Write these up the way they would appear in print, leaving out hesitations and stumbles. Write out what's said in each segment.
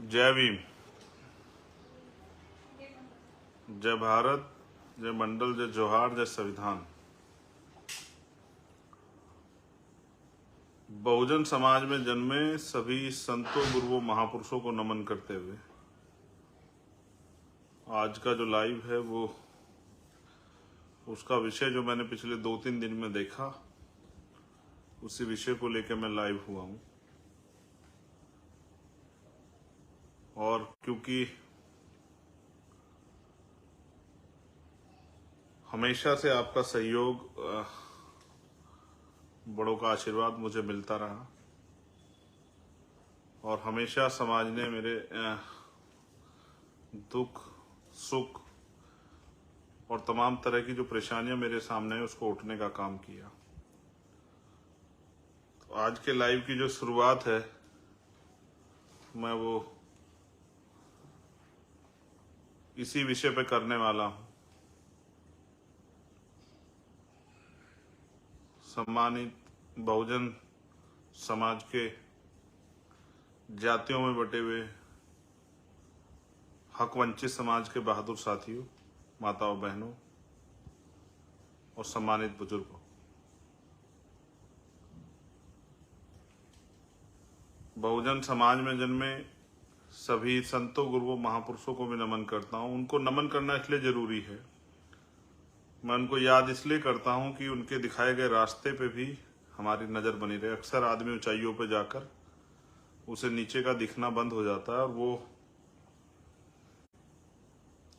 जय भीम, जय भारत, जय मंडल, जय जोहार, जय संविधान। बहुजन समाज में जन्मे सभी संतों, गुरुओं, महापुरुषों को नमन करते हुए आज का जो लाइव है वो उसका विषय जो मैंने पिछले 2-3 दिन में देखा, उसी विषय को लेकर मैं लाइव हुआ हूं। और क्योंकि हमेशा से आपका सहयोग, बड़ों का आशीर्वाद मुझे मिलता रहा और हमेशा समाज ने मेरे दुख, सुख और तमाम तरह की जो परेशानियां मेरे सामने है उसको उठने का काम किया। तो आज के लाइव की जो शुरुआत है मैं वो इसी विषय पे करने वाला हूं। सम्मानित बहुजन समाज के जातियों में बटे हुए हक वंचित समाज के बहादुर साथियों, माताओं, बहनों और सम्मानित बुजुर्गों, बहुजन समाज में जन्मे सभी संतों, गुरुओं, महापुरुषों को भी नमन करता हूं। उनको नमन करना इसलिए जरूरी है, मैं उनको याद इसलिए करता हूं कि उनके दिखाए गए रास्ते पे भी हमारी नजर बनी रहे। अक्सर आदमी ऊंचाइयों पे जाकर उसे नीचे का दिखना बंद हो जाता है और वो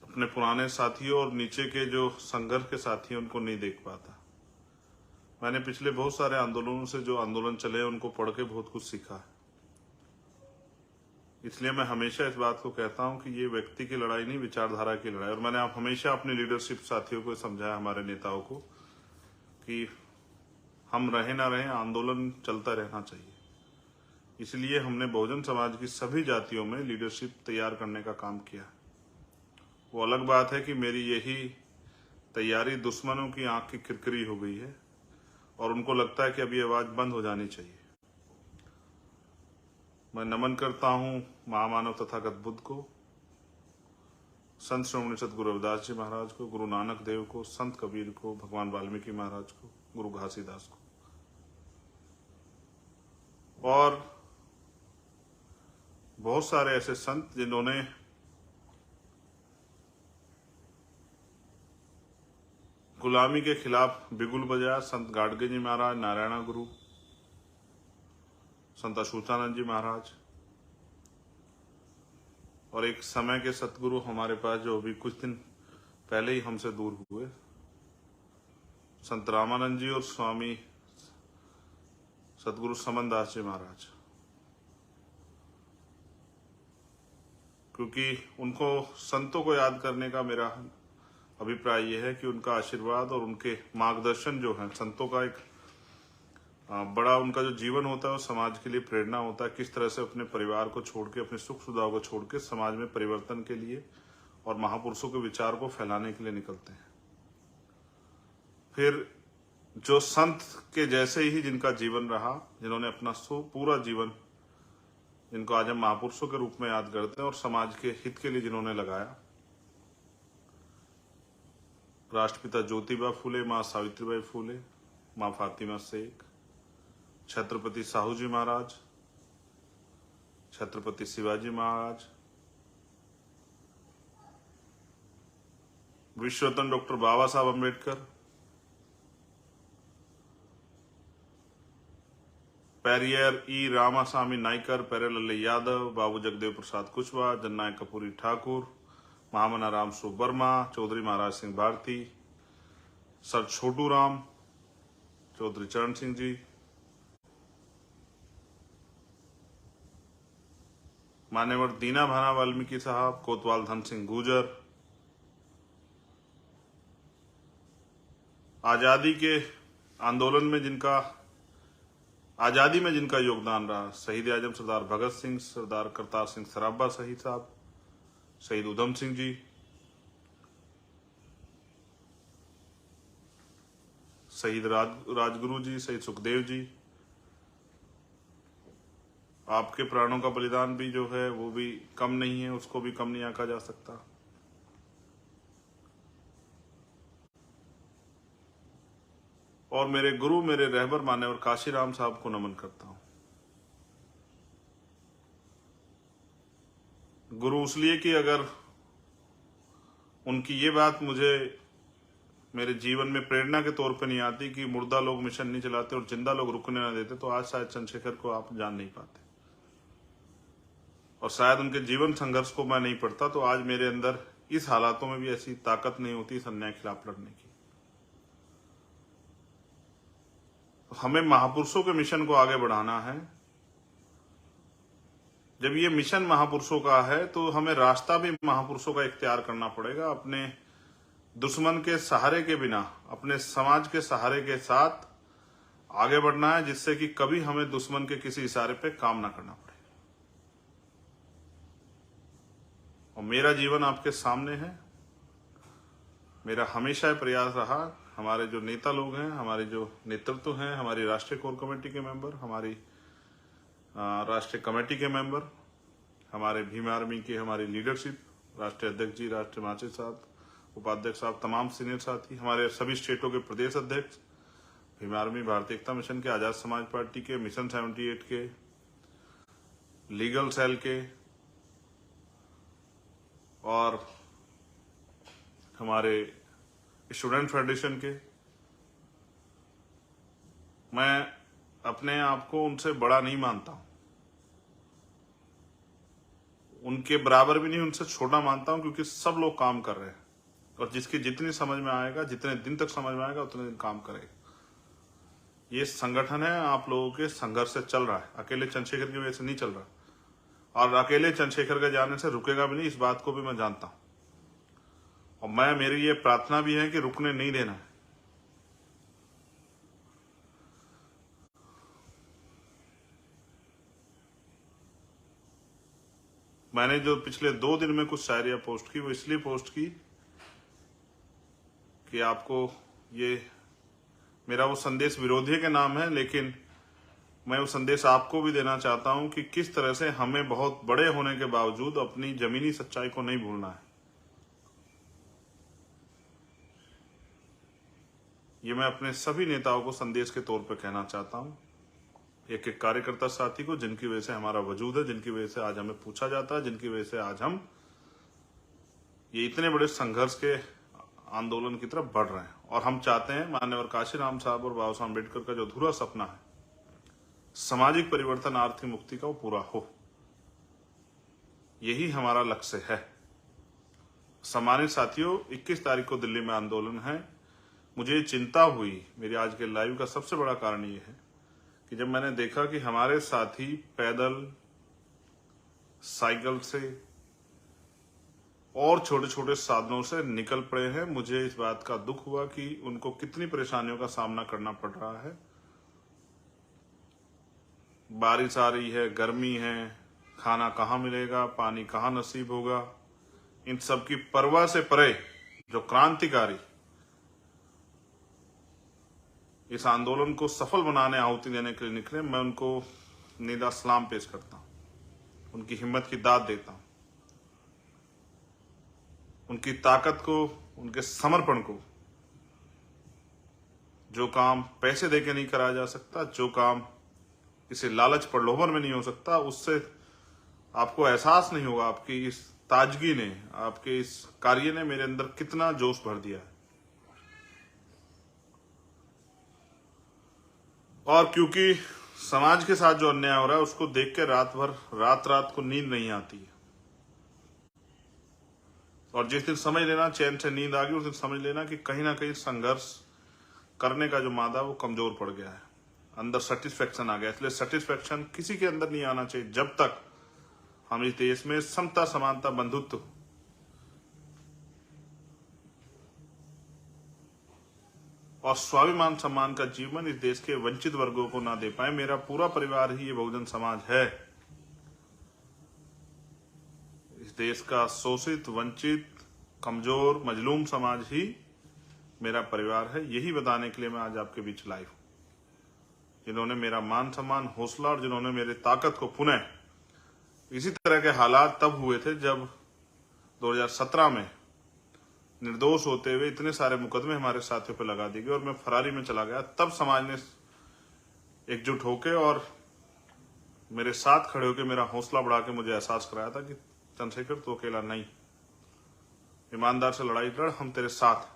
अपने पुराने साथियों और नीचे के जो संघर्ष के साथी हैं उनको नहीं देख पाता। मैंने पिछले बहुत सारे आंदोलनों से जो आंदोलन चले उनको पढ़ के बहुत कुछ सीखा है। इसलिए मैं हमेशा इस बात को कहता हूं कि ये व्यक्ति की लड़ाई नहीं, विचारधारा की लड़ाई। और मैंने हमेशा अपने लीडरशिप साथियों को समझाया, हमारे नेताओं को, कि हम रहे ना रहे, आंदोलन चलता रहना चाहिए। इसलिए हमने बहुजन समाज की सभी जातियों में लीडरशिप तैयार करने का काम किया। वो अलग बात है कि मेरी यही तैयारी दुश्मनों की आंख की किरकिरी हो गई है और उनको लगता है कि अभी आवाज बंद हो जानी चाहिए। मैं नमन करता हूं महामानव तथागत बुद्ध को, संत श्रोमणी सतगुरु रविदास जी महाराज को, गुरु नानक देव को, संत कबीर को, भगवान वाल्मीकि महाराज को, गुरु घासीदास को और बहुत सारे ऐसे संत जिन्होंने गुलामी के खिलाफ बिगुल बजाया। संत गाडगे जी महाराज, नारायणा गुरु, संत अशोचानंद जी महाराज और एक समय के सतगुरु हमारे पास जो अभी कुछ दिन पहले ही हमसे दूर हुए, संत रामानंद जी और स्वामी सतगुरु समनदास जी महाराज। क्योंकि उनको, संतों को याद करने का मेरा अभिप्राय यह है कि उनका आशीर्वाद और उनके मार्गदर्शन जो है, संतों का एक बड़ा उनका जो जीवन होता है वो समाज के लिए प्रेरणा होता है। किस तरह से अपने परिवार को छोड़ के, अपने सुख सुविधाओं को छोड़ के समाज में परिवर्तन के लिए और महापुरुषों के विचार को फैलाने के लिए निकलते हैं। फिर जो संत के जैसे ही जिनका जीवन रहा, जिन्होंने अपना पूरा जीवन, जिनको आज हम महापुरुषों के रूप में याद करते हैं और समाज के हित के लिए जिन्होंने लगाया, राष्ट्रपिता ज्योतिबा फूले, माँ सावित्रीबाई फूले, माँ फातिमा शेख, छत्रपति साहू जी महाराज, छत्रपति शिवाजी महाराज, विश्वरत्न डॉक्टर बाबा साहब अम्बेडकर, पेरियर ई रामास्वामी नाइकर, पेरेलल्ले यादव, बाबू जगदेव प्रसाद कुशवाहा, जननायक कपूरी ठाकुर, महामना राम स्वरूप वर्मा, चौधरी महाराज सिंह भारती, सर छोटू राम, चौधरी चरण सिंह जी, मान्यवर दीना भाना वाल्मीकि साहब, कोतवाल धन सिंह गुर्जर, आजादी के आंदोलन में जिनका, आजादी में जिनका योगदान रहा, शहीद आजम सरदार भगत सिंह, सरदार करतार सिंह सराभा शहीद साहब, शहीद उधम सिंह जी, शहीद राजगुरु जी, शहीद सुखदेव जी, आपके प्राणों का बलिदान भी जो है वो भी कम नहीं है, उसको भी कम नहीं आंका जा सकता। और मेरे गुरु, मेरे रहबर मान्यवर काशीराम साहब को नमन करता हूं। गुरु इसलिए कि अगर उनकी ये बात मुझे मेरे जीवन में प्रेरणा के तौर पे नहीं आती कि मुर्दा लोग मिशन नहीं चलाते और जिंदा लोग रुकने ना देते, तो आज शायद चंद्रशेखर को आप जान नहीं पाते, और शायद उनके जीवन संघर्ष को मैं नहीं पढ़ता तो आज मेरे अंदर इस हालातों में भी ऐसी ताकत नहीं होती इस अन्याय के खिलाफ लड़ने की। तो हमें महापुरुषों के मिशन को आगे बढ़ाना है। जब ये मिशन महापुरुषों का है तो हमें रास्ता भी महापुरुषों का इख्तियार करना पड़ेगा। अपने दुश्मन के सहारे के बिना, अपने समाज के सहारे के साथ आगे बढ़ना है, जिससे कि कभी हमें दुश्मन के किसी इशारे पे काम ना करना पड़े। और मेरा जीवन आपके सामने है। मेरा हमेशा प्रयास रहा, हमारे जो नेता लोग हैं, हमारे जो नेतृत्व हैं, हमारी राष्ट्रीय कोर कमेटी के मेंबर, हमारी राष्ट्रीय कमेटी के मेंबर, हमारे भीम आर्मी की हमारी लीडरशिप, राष्ट्रीय अध्यक्ष जी, राष्ट्रीय महासचिव साहब, उपाध्यक्ष साहब, तमाम सीनियर साथी, हमारे सभी स्टेटों के प्रदेश अध्यक्ष, भीम आर्मी, भारतीय एकता मिशन के, आजाद समाज पार्टी के, मिशन 78 के, लीगल सेल के, और हमारे स्टूडेंट फेडरेशन के, मैं अपने आप को उनसे बड़ा नहीं मानता हूं, उनके बराबर भी नहीं, उनसे छोटा मानता हूं, क्योंकि सब लोग काम कर रहे हैं और जिसकी जितनी समझ में आएगा, जितने दिन तक समझ में आएगा, उतने दिन काम करेगा। ये संगठन है, आप लोगों के संघर्ष से चल रहा है, अकेले चंद्रशेखर की वजह से नहीं चल रहा, और अकेले चंद्रशेखर के जाने से रुकेगा भी नहीं, इस बात को भी मैं जानता हूं। और मेरी ये प्रार्थना भी है कि रुकने नहीं देना है। मैंने जो पिछले 2 दिन में कुछ शायरियां पोस्ट की, वो इसलिए पोस्ट की कि आपको ये मेरा वो संदेश विरोधी के नाम है, लेकिन मैं वो संदेश आपको भी देना चाहता हूं कि किस तरह से हमें बहुत बड़े होने के बावजूद अपनी जमीनी सच्चाई को नहीं भूलना है। ये मैं अपने सभी नेताओं को संदेश के तौर पर कहना चाहता हूं, एक एक कार्यकर्ता साथी को, जिनकी वजह से हमारा वजूद है, जिनकी वजह से आज हमें पूछा जाता है, जिनकी वजह से आज हम ये इतने बड़े संघर्ष के आंदोलन की तरफ बढ़ रहे हैं। और हम चाहते हैं माननीय काशीराम साहब और बाबा साहब अम्बेडकर का जो अधूरा सपना है, सामाजिक परिवर्तन, आर्थिक मुक्ति का, वो पूरा हो। यही हमारा लक्ष्य है। सम्मानित साथियों, 21 तारीख को दिल्ली में आंदोलन है। मुझे चिंता हुई, मेरी आज के लाइव का सबसे बड़ा कारण ये है कि जब मैंने देखा कि हमारे साथी पैदल, साइकिल से और छोटे छोटे साधनों से निकल पड़े हैं, मुझे इस बात का दुख हुआ कि उनको कितनी परेशानियों का सामना करना पड़ रहा है। बारिश आ रही है, गर्मी है, खाना कहाँ मिलेगा, पानी कहाँ नसीब होगा, इन सब की परवाह से परे जो क्रांतिकारी इस आंदोलन को सफल बनाने, आहुति देने के लिए निकले, मैं उनको निदा सलाम पेश करता हूं, उनकी हिम्मत की दाद देता हूं, उनकी ताकत को, उनके समर्पण को। जो काम पैसे देके नहीं कराया जा सकता, जो काम किसी लालच प्रलोभन में नहीं हो सकता, उससे आपको एहसास नहीं होगा। आपकी इस ताजगी ने, आपके इस कार्य ने मेरे अंदर कितना जोश भर दिया है। और क्योंकि समाज के साथ जो अन्याय हो रहा है, उसको देख के रात को नींद नहीं आती है। और जिस दिन समझ लेना चैन से नींद आ गई, उस दिन समझ लेना कि कहीं ना कहीं संघर्ष करने का जो मादा वो कमजोर पड़ गया है, अंदर सेटिस्फेक्शन आ गया। इसलिए सेटिस्फेक्शन किसी के अंदर नहीं आना चाहिए जब तक हम इस देश में समता, समानता, बंधुत्व और स्वाभिमान सम्मान का जीवन इस देश के वंचित वर्गों को ना दे पाए। मेरा पूरा परिवार ही ये बहुजन समाज है। इस देश का शोषित, वंचित, कमजोर, मजलूम समाज ही मेरा परिवार है। यही बताने के लिए मैं आज आपके बीच लाइव हूं। जिन्होंने मेरा मान सम्मान, हौसला और जिन्होंने मेरी ताकत को पुनः, इसी तरह के हालात तब हुए थे जब 2017 में निर्दोष होते हुए इतने सारे मुकदमे हमारे साथियों पर लगा दिए गए और मैं फरारी में चला गया। तब समाज ने एकजुट होकर और मेरे साथ खड़े होकर मेरा हौसला बढ़ा के मुझे एहसास कराया था कि चंद्रशेखर तू अकेला नहीं, ईमानदार से लड़ाई लड़, हम तेरे साथ।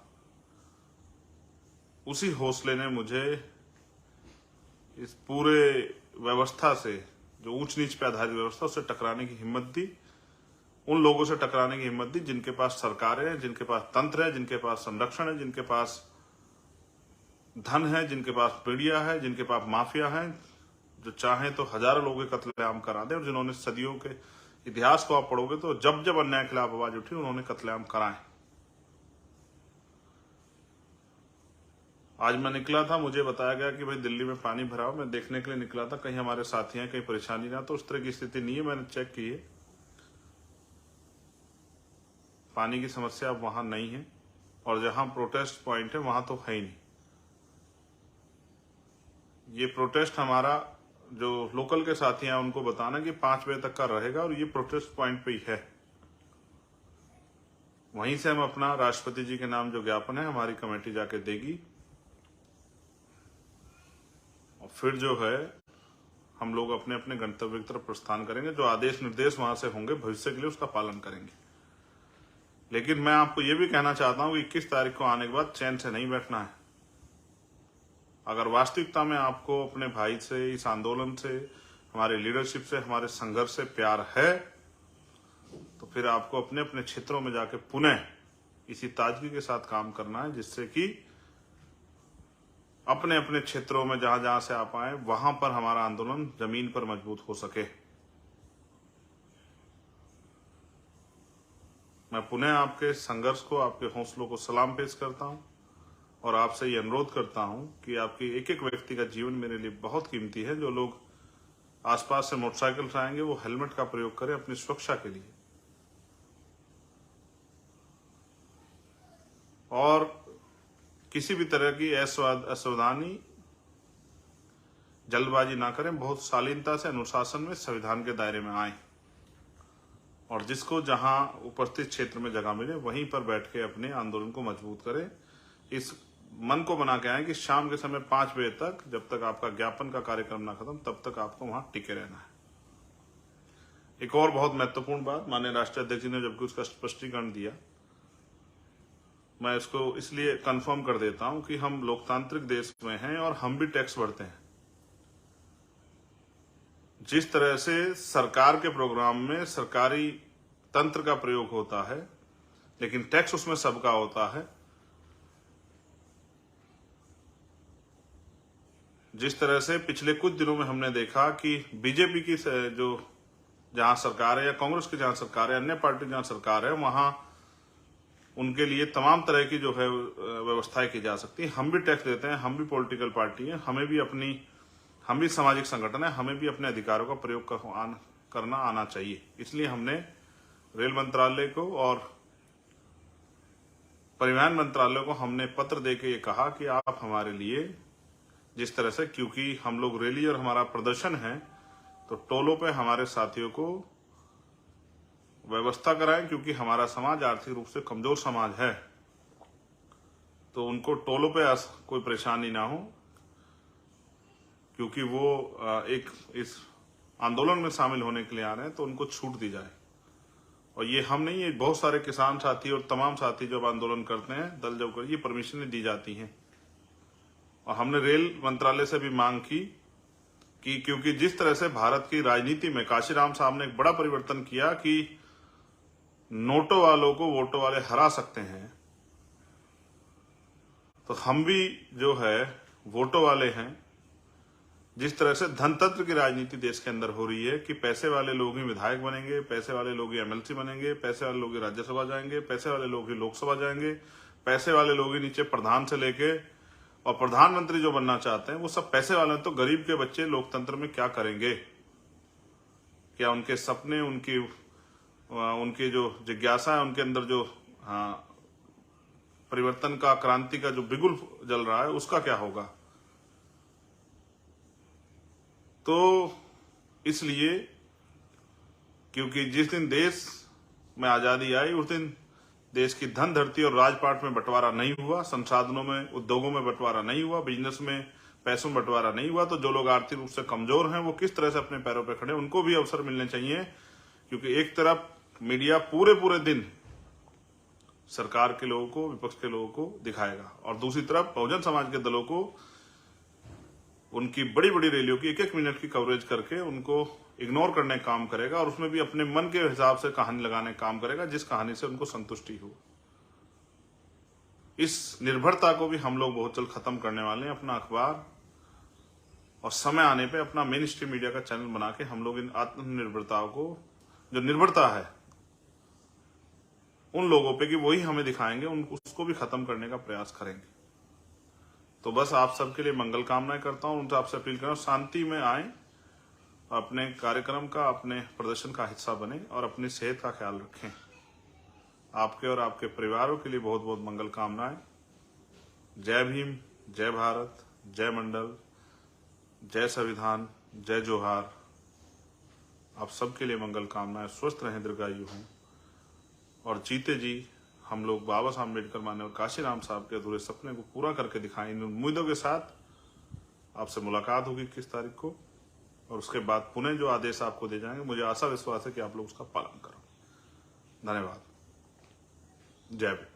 उसी हौसले ने मुझे इस पूरे व्यवस्था से, जो ऊंच नीच पे आधारित व्यवस्था, उससे टकराने की हिम्मत दी, उन लोगों से टकराने की हिम्मत दी जिनके पास सरकारें हैं, जिनके पास तंत्र है, जिनके पास संरक्षण है, जिनके पास धन है, जिनके पास मीडिया है, जिनके पास माफिया है, जो चाहे तो हजारों लोगों के कत्लेआम करा दे, और जिन्होंने सदियों के इतिहास को आप पढ़ोगे तो जब जब अन्याय के खिलाफ आवाज उठी उन्होंने कत्लेआम कराए। आज मैं निकला था, मुझे बताया गया कि भाई दिल्ली में पानी भरा हो। मैं देखने के लिए निकला था कहीं हमारे साथी हैं, कहीं परेशानी ना, तो उस तरह की स्थिति नहीं है। मैंने चेक की है, पानी की समस्या अब वहां नहीं है, और जहां प्रोटेस्ट पॉइंट है वहां तो है ही नहीं। ये प्रोटेस्ट हमारा जो लोकल के साथी हैं उनको बताना कि 5 बजे तक का रहेगा, और ये प्रोटेस्ट पॉइंट पे ही है। वहीं से हम अपना राष्ट्रपति जी के नाम जो ज्ञापन है हमारी कमेटी जाके देगी, और फिर जो है हम लोग अपने अपने गंतव्य की तरफ प्रस्थान करेंगे। जो आदेश निर्देश वहां से होंगे भविष्य के लिए उसका पालन करेंगे। लेकिन मैं आपको ये भी कहना चाहता हूं कि 21 तारीख को आने के बाद चैन से नहीं बैठना है। अगर वास्तविकता में आपको अपने भाई से, इस आंदोलन से, हमारे लीडरशिप से, हमारे संघर्ष से प्यार है, तो फिर आपको अपने अपने क्षेत्रों में जाके पुनः इसी ताजगी के साथ काम करना है, जिससे कि अपने अपने क्षेत्रों में जहां जहां से आप आए वहां पर हमारा आंदोलन जमीन पर मजबूत हो सके। मैं पुनः आपके संघर्ष को, आपके हौसलों को सलाम पेश करता हूं, और आपसे ये अनुरोध करता हूं कि आपकी एक एक व्यक्ति का जीवन मेरे लिए बहुत कीमती है। जो लोग आसपास से मोटरसाइकिल से आएंगे वो हेलमेट का प्रयोग करें अपनी सुरक्षा के लिए, और किसी भी तरह की असावधानी, जल्दबाजी ना करें। बहुत शालीनता से, अनुशासन में, संविधान के दायरे में आए, और जिसको जहां उपस्थित क्षेत्र में जगह मिले वहीं पर बैठ के अपने आंदोलन को मजबूत करें। इस मन को बना के आए कि शाम के समय 5 बजे तक, जब तक आपका ज्ञापन का कार्यक्रम ना खत्म, तब तक आपको वहां टिके रहना है। एक और बहुत महत्वपूर्ण बात, माननीय राष्ट्रीय अध्यक्ष जी ने जबकि उसका स्पष्टीकरण दिया, मैं इसको इसलिए कंफर्म कर देता हूं कि हम लोकतांत्रिक देश में हैं और हम भी टैक्स भरते हैं। जिस तरह से सरकार के प्रोग्राम में सरकारी तंत्र का प्रयोग होता है, लेकिन टैक्स उसमें सबका होता है। जिस तरह से पिछले कुछ दिनों में हमने देखा कि बीजेपी की जो जहां सरकार है, या कांग्रेस की जहां सरकार है, अन्य पार्टी जहां सरकार है, वहां उनके लिए तमाम तरह की जो है व्यवस्थाएं की जा सकती है। हम भी टैक्स देते हैं, हम भी पॉलिटिकल पार्टी हैं, हम भी सामाजिक संगठन है, हमें भी अपने अधिकारों का प्रयोग करना आना चाहिए। इसलिए हमने रेल मंत्रालय को और परिवहन मंत्रालय को हमने पत्र देके ये कहा कि आप हमारे लिए जिस तरह से, क्योंकि हम लोग रैली और हमारा प्रदर्शन है, तो टोलों पे हमारे साथियों को व्यवस्था कराएं, क्योंकि हमारा समाज आर्थिक रूप से कमजोर समाज है, तो उनको टोलों पे कोई परेशानी ना हो, क्योंकि वो एक इस आंदोलन में शामिल होने के लिए आ रहे हैं, तो उनको छूट दी जाए। और ये हम नहीं, ये बहुत सारे किसान साथी और तमाम साथी जब आंदोलन करते हैं दल जब कर, ये परमिशन दी जाती हैं। और हमने रेल मंत्रालय से भी मांग की कि क्योंकि जिस तरह से भारत की राजनीति में काशीराम साहब ने एक बड़ा परिवर्तन किया कि नोटों वालों को वोटों वाले हरा सकते हैं, तो हम भी जो है वोटों वाले हैं। जिस तरह से धनतंत्र की राजनीति देश के अंदर हो रही है कि पैसे वाले लोग ही विधायक बनेंगे, पैसे वाले लोग ही एमएलसी बनेंगे, पैसे वाले लोग ही राज्यसभा जाएंगे, पैसे वाले लोग ही लोकसभा जाएंगे, पैसे वाले लोग ही नीचे प्रधान से लेके और प्रधानमंत्री जो बनना चाहते हैं वो सब पैसे वाले हैं। तो गरीब के बच्चे लोकतंत्र में क्या करेंगे? क्या उनके सपने, उनकी जो जिज्ञासा है, उनके अंदर जो परिवर्तन का, क्रांति का जो बिगुल जल रहा है, उसका क्या होगा? तो इसलिए क्योंकि जिस दिन देश में आजादी आई उस दिन देश की धन धरती और राजपाट में बंटवारा नहीं हुआ, संसाधनों में, उद्योगों में बंटवारा नहीं हुआ, बिजनेस में पैसों में बंटवारा नहीं हुआ। तो जो लोग आर्थिक रूप से कमजोर हैं वो किस तरह से अपने पैरों पर खड़े, उनको भी अवसर मिलने चाहिए। क्योंकि एक तरफ मीडिया पूरे दिन सरकार के लोगों को, विपक्ष के लोगों को दिखाएगा और दूसरी तरफ बहुजन समाज के दलों को उनकी बड़ी बड़ी रैलियों की 1-1 मिनट की कवरेज करके उनको इग्नोर करने का काम करेगा और उसमें भी अपने मन के हिसाब से कहानी लगाने का काम करेगा, जिस कहानी से उनको संतुष्टि हो। इस निर्भरता को भी हम लोग बहुत जल्द खत्म करने वाले हैं। अपना अखबार और समय आने पे अपना मेन स्ट्रीम मीडिया का चैनल बना के हम लोग इन आत्मनिर्भरताओं को, जो निर्भरता है उन लोगों पे कि वही हमें दिखाएंगे, उसको भी खत्म करने का प्रयास करेंगे। तो बस आप सबके लिए मंगल कामनाएं करता हूं, उनसे आपसे अपील कर रहा हूं शांति में आए, अपने कार्यक्रम का, अपने प्रदर्शन का हिस्सा बने और अपनी सेहत का ख्याल रखें। आपके और आपके परिवारों के लिए बहुत बहुत मंगल कामनाएं। जय भीम, जय भारत, जय मंडल, जय संविधान, जय जोहार। आप सबके लिए मंगल कामनाएं। स्वस्थ रहें, दीर्घायु हों और जीते जी हम लोग बाबा साहब अम्बेडकर माननीय काशीराम साहब के अधूरे सपने को पूरा करके दिखाएं। इन उम्मीदों के साथ आपसे मुलाकात होगी 21 तारीख को और उसके बाद पुनः जो आदेश आपको दे जाएंगे, मुझे आशा विश्वास है कि आप लोग उसका पालन करोगे। धन्यवाद। जय भीम।